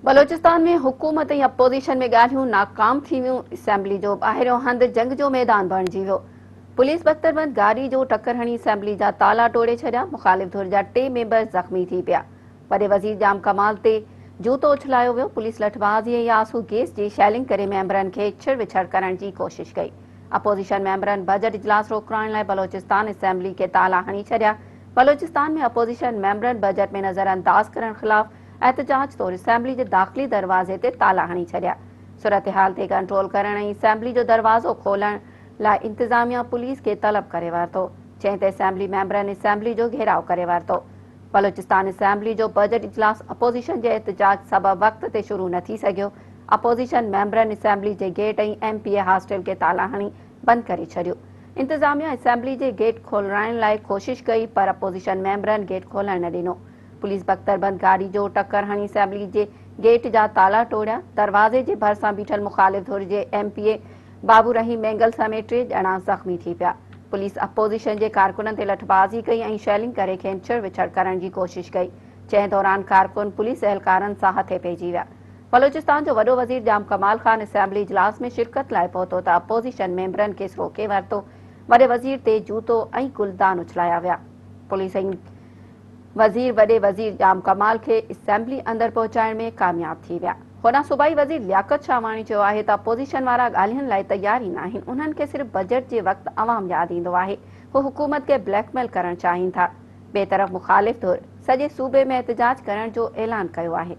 बलूचिस्तान में हुकूमत ऐं अपोज़िशन में ॻाल्हियूं नाकाम थी वियूं। असैम्बली जो ॿाहिरियों हंधि जंग जो मैदान बणिजी वियो। पुलिस बख़्तरबंद गाड़ी जो टक्कर हणी असैम्बली जा ताला तोड़े छॾिया। मुख़ालिफ़ धुर जा 3 मेंबर ज़ख़्मी थी पिया। वॾे वज़ीर जाम कमाल ते जूतो उछलायो वियो। पुलिस लठबाज़ी ऐं आंसू गैस जी शैलिंग करे मेंबरनि खे छिड़ विछड़ करण जी कोशिश कई। अपोज़िशन मेंबरनि बजट इजलास रोकाइण लाइ बलूचिस्तान असैम्बली खे ताला हणी छॾिया। बलूचिस्तान में अपोज़िशन मेंबरनि बजट में नज़रअंदाज करण ख़िलाफ़ एहतजाज तौर असैम्बली जे दाख़िली दरवाज़े ते ताला हणी छॾिया। सूरतहाल ते कंट्रोल करण ऐं असैम्बली जो दरवाज़ो खोलण लाइ इंतज़ामिया पुलिस खे तलब करे वरितो। चंई त असैम्बली मेंबरनि असैम्बली जो घेराव करे वरितो। बलूचिस्तान असैम्बली जो बजट इजलास अपोज़िशन जे एहतजाज सबबि वक़्त ते शुरू न थी सघियो। अपोज़िशन मेंबरनि असैम्बली जे गेट ऐं MPA हॉस्टल खे ताला हणी बंदि करे छॾियो। इंतज़ामिया असैम्बली जे गेट खोलाइण लाइ कोशिश कई पर अपोज़िशन मेंबरनि गेट खोलण न ॾिनो। पुलिस बख़्तरबंद गाड़ी जो टक्कर हणी असैम्बली जे गेट जा ताला तोड़िया। दरवाज़े जे भरिसां बीठल मुख़ालिफ़ धुर जे MPA बाबू रहीम मेंगल समेत 3 ॼणा ज़ख़्मी थी पिया। पुलिस अपोज़िशन जे कारकुननि ते लठबाज़ी कई ऐं शैलिंग करे खेनि छिड़ विछड़ करण जी कोशिश कई। जंहिं दौरान कारकुन पुलिस एहलकारनि सां हथे पइजी विया। बलूचिस्तान जो वॾो वज़ीर जाम कमाल ख़ान असैम्बली इजलास में शिरकत लाइ पहुतो त अपोज़िशन मेंबरनि खे रोके वरितो। वॾे वज़ीर ते जूतो ऐं गुलदान उछलाया विया। पुलिस ऐं वज़ीर वॾे वज़ीर जाम कमाल खे असैम्बली अंदर पहुचाइण में कामयाब थी विया। होॾां सूबाई वज़ीर लियाकत शाहवाणी चयो आहे त अपोज़िशन वारा ॻाल्हियुनि लाइ तयार ई न आहिनि। उन्हनि खे सिर्फ़ बजट जे वक़्तु अवाम यादि ईंदो आहे। हू हुकूमत खे ब्लैकमेल करणु चाहिनि था। ॿिए तरफ़ मुख़ालिफ़ धुर सॼे सूबे में एहतजाज करण जो ऐलान कयो आहे।